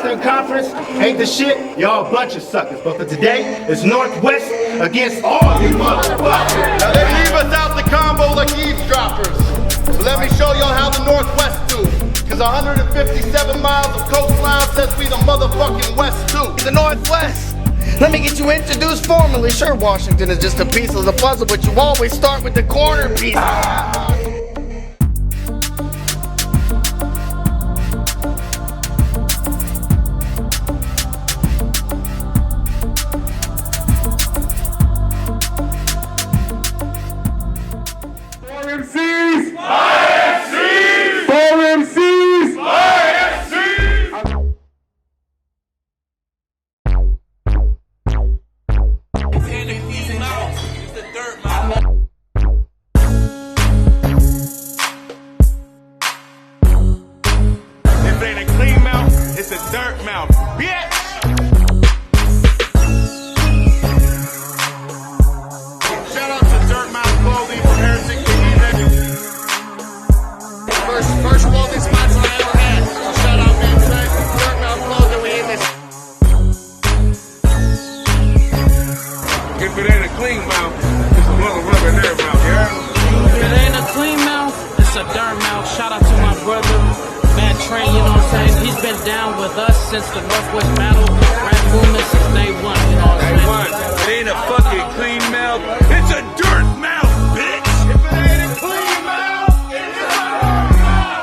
Western Conference ain't the shit, y'all a bunch of suckers. But for today, it's Northwest against all you motherfuckers. Now they leave us out the combo like eavesdroppers. So let me show y'all how the Northwest do. Cause 157 miles of coastline says we the motherfucking West too. The Northwest. Let me get you introduced formally. Sure, Washington is just a piece of the puzzle, but you always start with the corner piece. It's a dirt mouth, bitch! Shout out to Dirt Mouth Clothing from Heretic. First clothing sponsor I ever had. So shout out, man. Dirt Mouth Clothing, we in this. If it ain't a clean mouth, it's a little rubber in their mouth, yeah? If it ain't a clean mouth, it's a dirt mouth. Shout out to my brother. Matt Train, you know what I'm saying? He's been down with us since the Northwest Battle rap movement since day one, you know what I'm saying? It ain't a fucking clean mouth, it's a dirt mouth, bitch! If it ain't a clean mouth, it's a dirt mouth!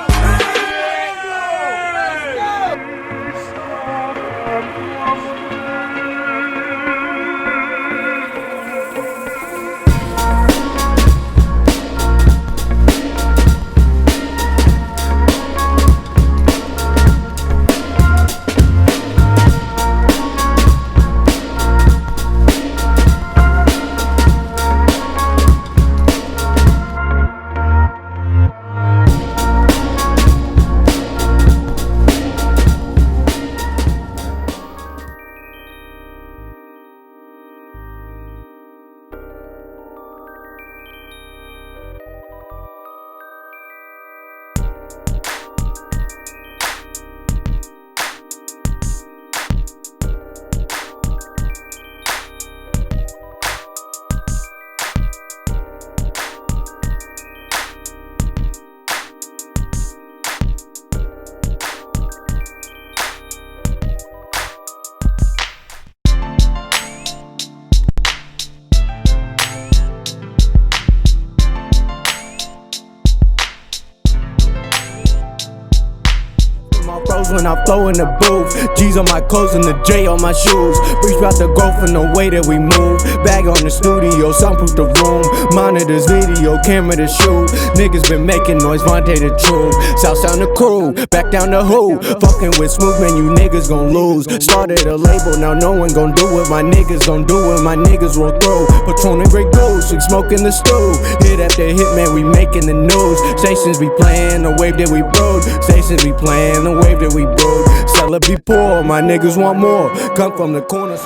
When I flow in the booth, G's on my clothes and the J on my shoes. Reach about the growth and the way that we move. Bag on the studio, soundproof the room. Monitors, video, camera to shoot. Niggas been making noise, Vontae the truth. South sound the crew, back down the who. Fucking with Smooth, man, you niggas gon' lose. Started a label, now no one gon' do what my niggas gon' do when my niggas roll through. Patron and Grey Goose, we smoking the stew. Hit after hit, man, we making the news. Stations be playing the wave that we brewed. Stations be playing the wave that we brewed. Sell it be poor, my niggas want more. Come from the corner.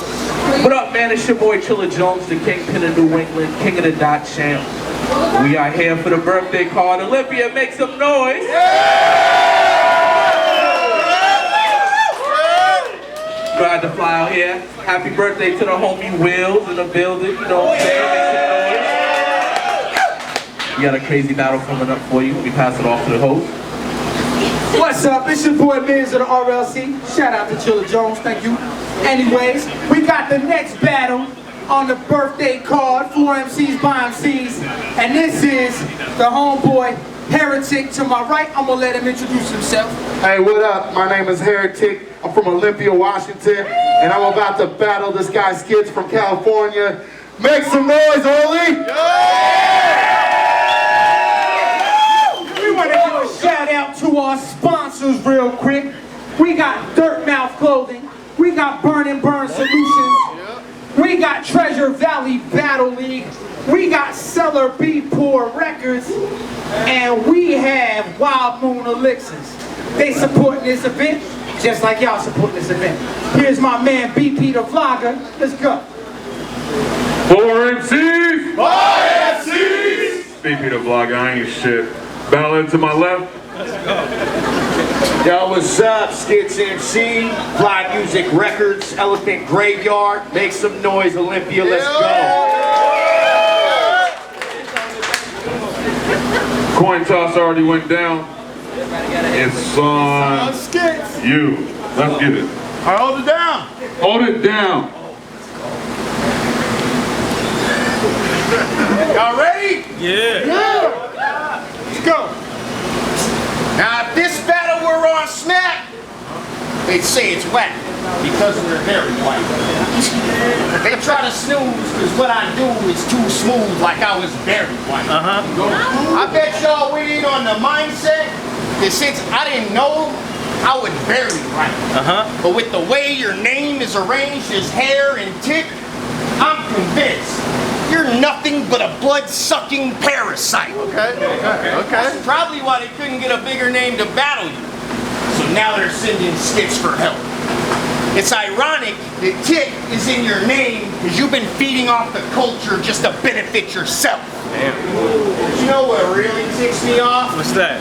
What up, man? It's your boy Chilla Jones, the kingpin of New England, king of the dot champ. We are here for the birthday card. Olympia, make some noise. Glad to fly out here. Happy birthday to the homie Wills in the building. You know what I'm saying? Make some noise. We got a crazy battle coming up for you. We pass it off to the host. What's up? It's your boy Miz of the RLC. Shout out to Chilla Jones, thank you. Anyways, we got the next battle on the birthday card, 4 MCs by MCs. And this is the homeboy Heretic. To my right, I'm gonna let him introduce himself. Hey, what up? My name is Heretic. I'm from Olympia, Washington. And I'm about to battle this guy Skitz from California. Make some noise, Oli! We want to give a shout out to our sponsors real quick. We got Dirt Mouth Clothing. We got Burn and Burn Solutions. We got Treasure Valley Battle League. We got Cellar B Poor Records. And we have Wild Moon Elixirs. They supporting this event just like y'all supporting this event. Here's my man BP the Vlogger. Let's go. 4 MCs! 5 MCs! BP the Vlogger, I ain't shit. Battle to my left. Yo, what's up? Skitz MC, Fly Music Records, Elephant Graveyard. Make some noise, Olympia. Let's go. Coin toss already went down. It's on you. Let's get it. All right, hold it down. Hold it down. Y'all ready? Yeah. Let's go. Now, if this battle were on Smack, they'd say it's whack because we're very white. They try to snooze because what I do is too smooth, like I was very white. I bet y'all went in on the mindset that since I didn't know, I would very right. But with the way your name is arranged as hair and tick, I'm convinced you're nothing but a blood-sucking parasite. Okay. That's probably why they couldn't get a bigger name to battle you. So now they're sending Skitz for help. It's ironic that Tick is in your name because you've been feeding off the culture just to benefit yourself. Damn. But you know what really ticks me off? What's that?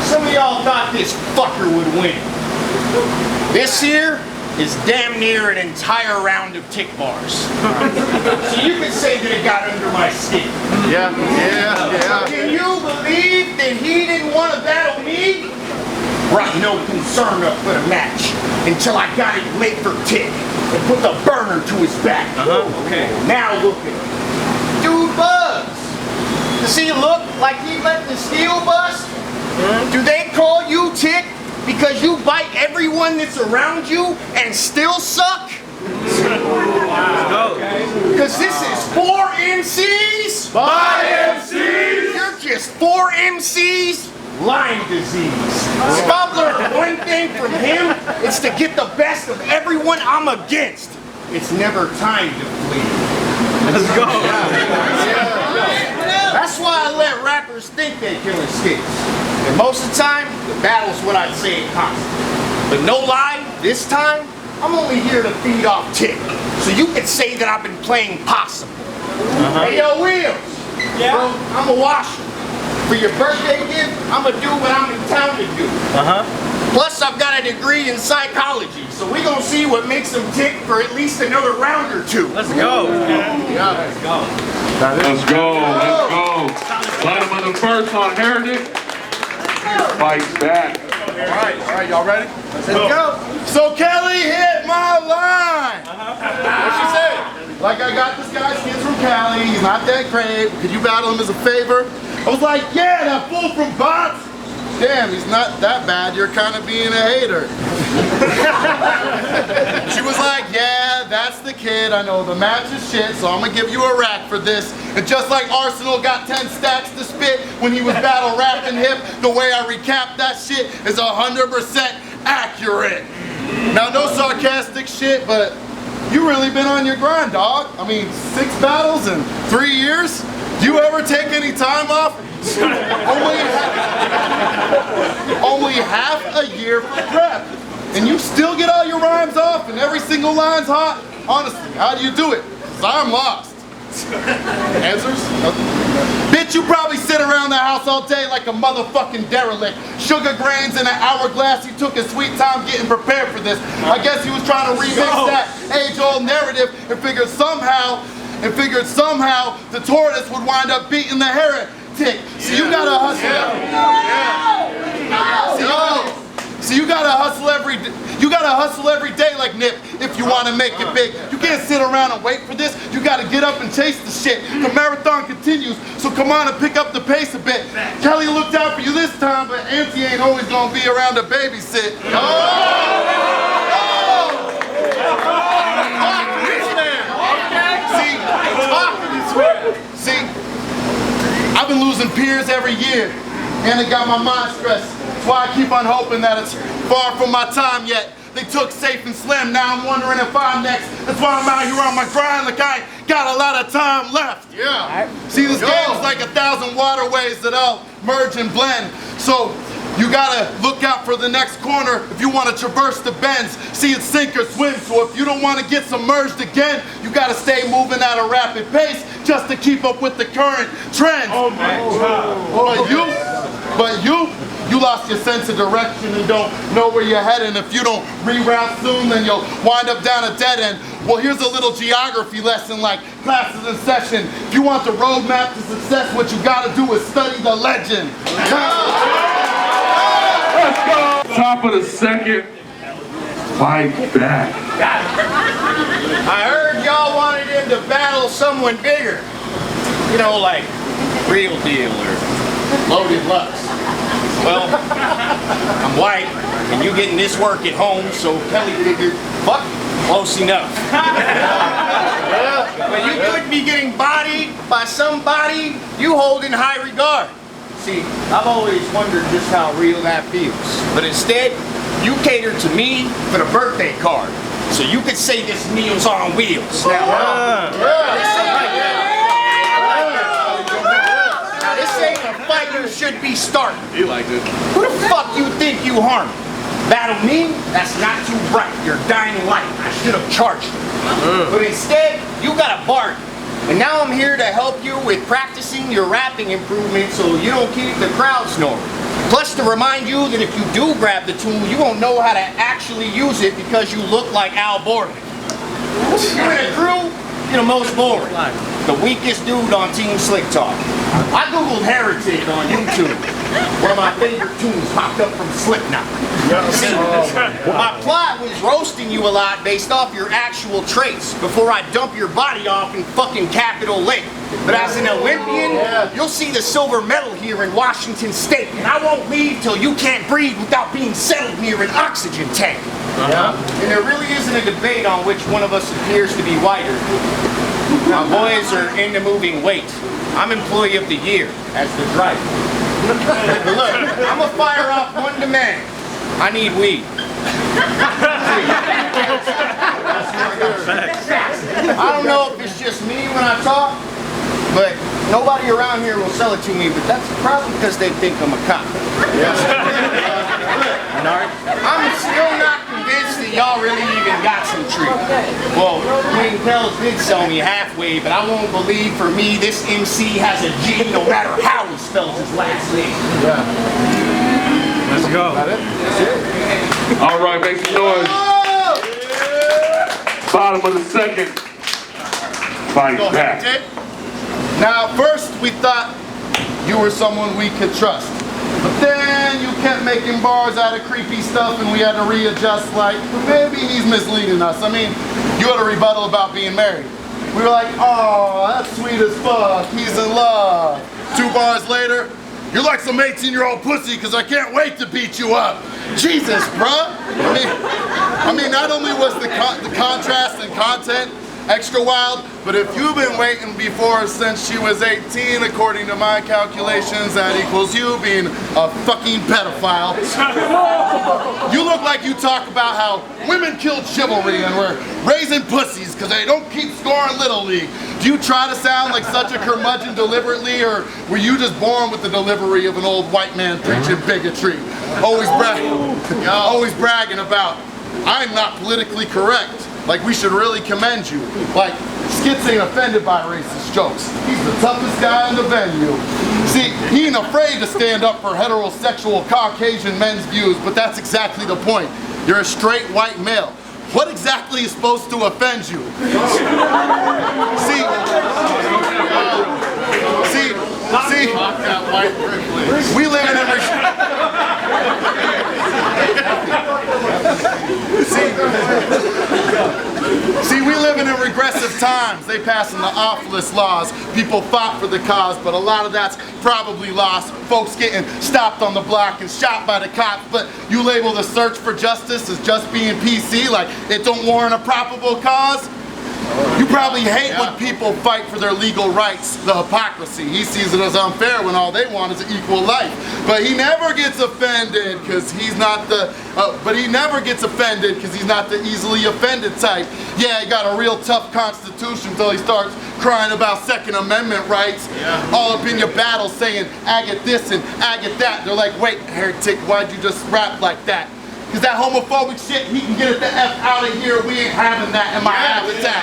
Some of y'all thought this fucker would win. This here is damn near an entire round of tick bars. So you could say that it got under my skin. Yeah. Can you believe that he didn't want to battle me? Brought no concern up for the match until I got it late for Tick and put the burner to his back. Okay. Now look at him. Dude buzz. Does he look like he let the steel bust? Do they call you Tick because you bite everyone that's around you and still suck? Because this is 4 MCs. 5 MCs. You're just 4 MCs. Lyme disease. If I've learned one thing from him, it's to get the best of everyone I'm against. It's never time to flee. Let's go. That's why I let rappers think they killing Skitz. And most of the time, the battle's what I'd say it costs. But no lie, this time, I'm only here to feed off Tick. So you could say that I've been playing possum. Hey, yo, Wheels. Yeah? Bro, I'm a washer. For your birthday gift, I'm gonna do what I'm in town to do. Plus, I've got a degree in psychology, so we gonna see what makes them tick for at least another round or two. Let's go. Let's go. Light him on the first on Heretic. Fights back. All right, y'all ready? Let's go. So Kelly hit my line. What she say? Like, I got this guy's kids from Cali. He's not that great. Could you battle him as a favor? I was like, yeah, that fool from Bots. Damn, he's not that bad. You're kind of being a hater. She was like, yeah, that's the kid. I know the match is shit, so I'm gonna give you a rack for this. And just like Arsenal got 10 stacks to spit when he was battle rapping hip, the way I recap that shit is 100% accurate. Now, no sarcastic shit, but you really been on your grind, dog. I mean, 6 battles in 3 years? Do you ever take any time off? Only half a year for prep. And you still get all your rhymes off and every single line's hot? Honestly, how do you do it? 'Cause I'm lost. Answers? Bitch, you probably sit around the house all day like a motherfucking derelict. Sugar grains in an hourglass. He took his sweet time getting prepared for this. I guess he was trying to remix that age-old narrative and figured somehow the tortoise would wind up beating the heretic. So you gotta hustle. So you gotta hustle every day like Nip if you wanna make it big. You can't sit around and wait for this. You gotta get up and chase the shit. The marathon continues, so come on and pick up the pace a bit. Kelly looked out for you this time, but Auntie ain't always gonna be around to babysit. See, I've been losing peers every year, and it got my mind stressed. That's why I keep on hoping that it's far from my time yet. They took Safe and Slim, now I'm wondering if I'm next. That's why I'm out here on my grind like I ain't got a lot of time left. Yeah. See, this game's like 1,000 waterways that all merge and blend. So you gotta look out for the next corner if you want to traverse the bends. See, it's sink or swim, so if you don't want to get submerged again, you gotta stay moving at a rapid pace just to keep up with the current trends. Oh my God. But you lost your sense of direction and don't know where you're heading. If you don't reroute soon, then you'll wind up down a dead end. Well, here's a little geography lesson like classes in session. If you want the roadmap to success, what you gotta do is study the legend. Top of the second, fight back. I heard y'all wanted him to battle someone bigger. You know, like Real Deal or Loaded Lux. Well, I'm white, and you getting this work at home, so Kelly figured, fuck, close enough. But you could be getting bodied by somebody you hold in high regard. See, I've always wondered just how real that feels. But instead, you cater to me for the birthday card. So you could say this meal's on wheels. Now, this ain't a fight you should be starting. You like it. Who the fuck you think you harmed? Battle me? That's not too bright. You're dying light. I should have charged you. But instead, you got a bargain. And now I'm here to help you with practicing your rapping improvement so you don't keep the crowd snoring. Plus to remind you that if you do grab the tool, you won't know how to actually use it because you look like Al Borland. You're in a crew, you're the most boring. The weakest dude on Team Slick Talk. I googled Heretic on YouTube. One of my favorite tunes popped up from Slipknot. See, my plot was roasting you a lot based off your actual traits before I dump your body off in fucking Capitol Lake. But as an Olympian, you'll see the silver medal here in Washington State, and I won't leave till you can't breathe without being settled near an oxygen tank. And there really isn't a debate on which one of us appears to be whiter. My boys are into moving weight. I'm Employee of the Year as the driver. But look, I'm gonna fire off one demand. I need weed. I don't know if it's just me when I talk, but nobody around here will sell it to me, but that's a problem because they think I'm a cop. I'm still not convinced that y'all really even got some treat. Well, Queen Kells did sell me halfway, but I won't believe for me this MC has a G no matter how he spells his last name. Let's go. All right, make some noise. Bottom of the second, fight back. Now, first we thought you were someone we could trust. But then you kept making bars out of creepy stuff and we had to readjust like, maybe he's misleading us. I mean, you had a rebuttal about being married. We were like, oh, that's sweet as fuck, he's in love. 2 bars later, you're like some 18-year-old pussy because I can't wait to beat you up. Jesus, bruh. I mean, not only was the contrast and content extra wild, but if you've been waiting before since she was 18, according to my calculations, that equals you being a fucking pedophile. You look like you talk about how women killed chivalry and we're raising pussies because they don't keep scoring Little League. Do you try to sound like such a curmudgeon deliberately, or were you just born with the delivery of an old white man preaching bigotry? Always bragging about, I'm not politically correct. Like, we should really commend you. Like, Skitz ain't offended by racist jokes. He's the toughest guy in the venue. See, he ain't afraid to stand up for heterosexual Caucasian men's views, but that's exactly the point. You're a straight white male. What exactly is supposed to offend you? See, we live in a we live in regressive times. They passing the off-list laws. People fought for the cause, but a lot of that's probably lost. Folks getting stopped on the block and shot by the cops, but you label the search for justice as just being PC, like it don't warrant a probable cause. You probably hate when people fight for their legal rights, the hypocrisy. He sees it as unfair when all they want is an equal life. But he never gets offended because he's not the easily offended type. Yeah, he got a real tough constitution until he starts crying about Second Amendment rights. All up in your battle saying, I get this and I get that. They're like, wait, Heretic, why'd you just rap like that? Because that homophobic shit, he can get it the F out of here. We ain't having that in my habitat.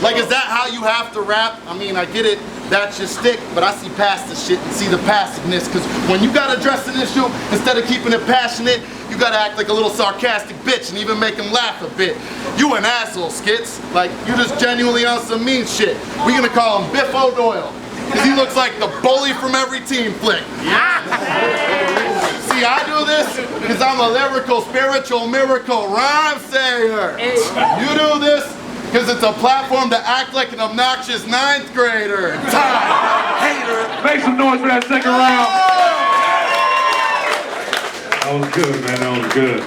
Like, is that how you have to rap? I mean, I get it. that's your stick, but I see past the shit and see the passiveness. Cause when you gotta address an issue, instead of keeping it passionate, you gotta act like a little sarcastic bitch and even make him laugh a bit. You an asshole, Skitz. Like, you just genuinely on some mean shit. We gonna call him Biff O'Doyle. Cause he looks like the bully from every team flick. See, I do this because I'm a lyrical, spiritual, miracle rhyme sayer. You do this because it's a platform to act like an obnoxious 9th grader. Time, hater. Make some noise for that second round. That was good, man. That was good.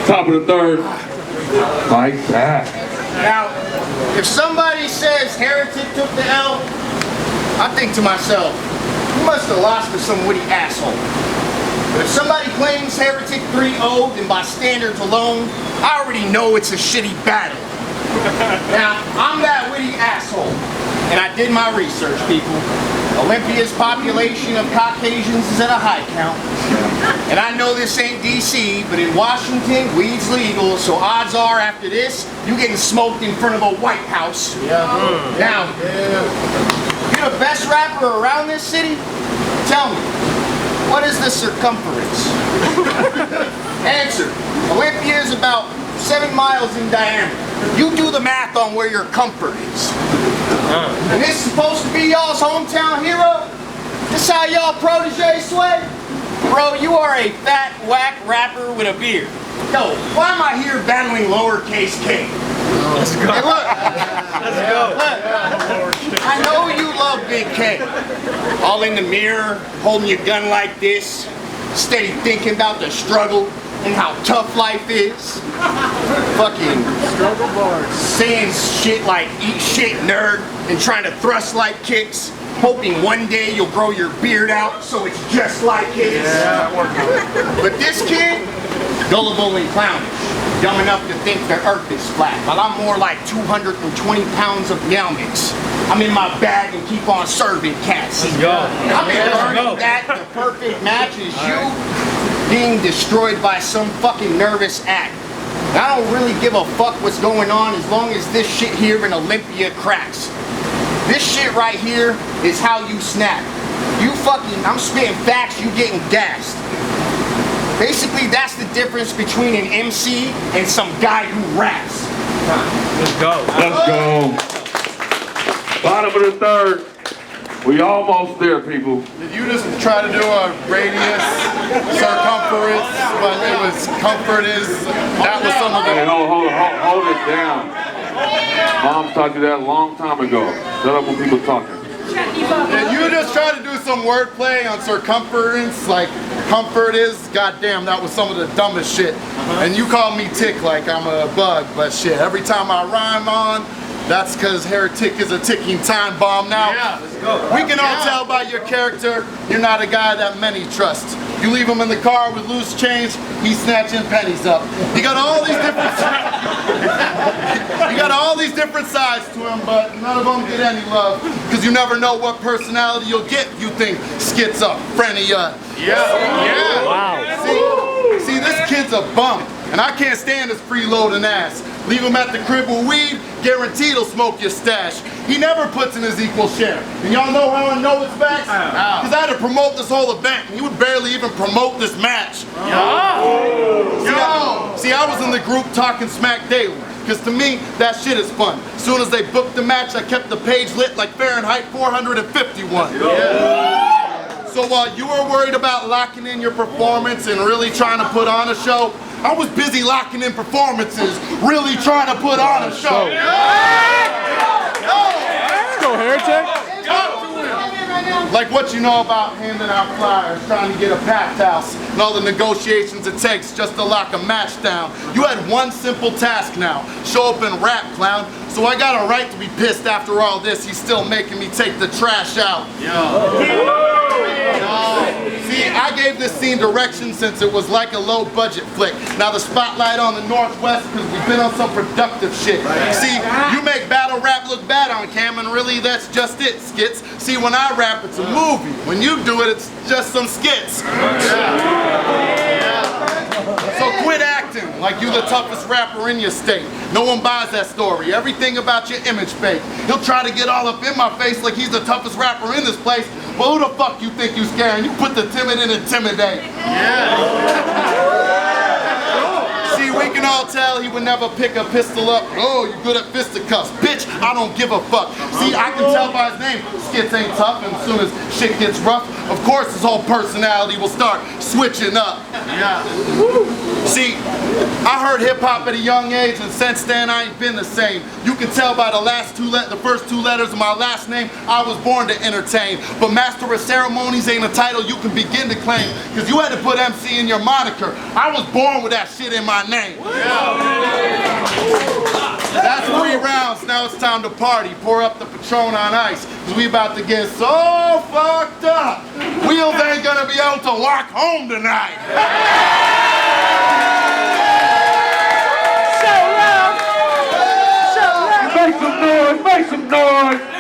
Top of the third. Like that. Now, if somebody says Heretic took the L, I think to myself, you must have lost to some witty asshole. But if somebody claims Heretic 3-0, then by standards alone, I already know it's a shitty battle. Now, I'm that witty asshole, and I did my research, people. Olympia's population of Caucasians is at a high count. And I know this ain't DC, but in Washington, weed's legal, so odds are after this, you getting smoked in front of a White House. Now, you're the best rapper around this city? Tell me, what is the circumference? Answer, Olympia is about 7 miles in diameter. You do the math on where your comfort is. And this is supposed to be y'all's hometown hero? This how y'all protege sway? Bro, you are a fat, whack rapper with a beard. Yo, why am I here battling lowercase k? Let's go. Hey, look. Let's go. Look. I know you love Big K. All in the mirror, holding your gun like this, steady thinking about the struggle and how tough life is. Fucking struggle bars. Saying shit like eat shit nerd and trying to thrust like kicks. Hoping one day you'll grow your beard out so it's just like his. Yeah. But this kid, gullible and clownish. Dumb enough to think the earth is flat. While I'm more like 220 pounds of meow mix. I'm in my bag and keep on serving cats. Let's go. I've been learning that the perfect match is you being destroyed by some fucking nervous act. I don't really give a fuck what's going on as long as this shit here in Olympia cracks. This shit right here is how you snap. You fucking, I'm spitting facts, you getting gassed. Basically, that's the difference between an MC and some guy who raps. Let's go. Let's go. Bottom of the third. We almost there, people. Did you just try to do a radius, circumference, but it was comfort is, that was some of the... Hey, hold it down. Mom taught you that a long time ago. Shut up when people talking. Did you just try to do some wordplay on circumference, like comfort is? Goddamn, that was some of the dumbest shit. And you call me tick like I'm a bug, but shit, every time I rhyme on, that's because Heretic is a ticking time bomb now. Yeah, let's go. We can all tell by your character, you're not a guy that many trust. You leave him in the car with loose change, he's snatching pennies up. You got all these different sides to him, but none of them get any love. Because you never know what personality you'll get if you think schizophrenia. Yeah. Wow. See, this kid's a bum, and I can't stand his freeloading ass. Leave him at the crib with weed, guaranteed he'll smoke your stash. He never puts in his equal share. And y'all know how I know it's facts? Because I had to promote this whole event, and he would barely even promote this match. See, I was in the group talking smack daily. Because to me, that shit is fun. As soon as they booked the match, I kept the page lit like Fahrenheit 451. So while you were worried about locking in your performance and really trying to put on a show, I was busy locking in performances, really trying to put on a show. Let's go, Heretic. Like what you know about handing out flyers, trying to get a packed house, and all the negotiations it takes just to lock a match down. You had one simple task now, show up and rap, clown. So I got a right to be pissed after all this. He's still making me take the trash out. See, I gave this scene direction since it was like a low budget flick. Now the spotlight on the Northwest because we've been on some productive shit. See, you make battle rap look bad on cam, and really that's just it, Skitz. See, when I rap, it's a movie. When you do it, it's just some skits. So quit acting like you the toughest rapper in your state. No one buys that story. Everything about your image fake. He'll try to get all up in my face like he's the toughest rapper in this place. But who the fuck you think you scaring? You put the timid in intimidate. See, we can all tell he would never pick a pistol up. Oh, you're good at fisticuffs. Bitch, I don't give a fuck. See, I can tell by his name, Skitz ain't tough, and as soon as shit gets rough, of course his whole personality will start switching up. Yeah. See, I heard hip-hop at a young age, and since then I ain't been the same. You can tell by the first two letters of my last name, I was born to entertain. But Master of Ceremonies ain't a title you can begin to claim, because you had to put MC in your moniker. I was born with that shit in my name. That's 3 rounds, now it's time to party. Pour up the Patron on ice, because we about to get so fucked up. Wheels ain't gonna be able to walk home tonight. Make some noise, make some noise.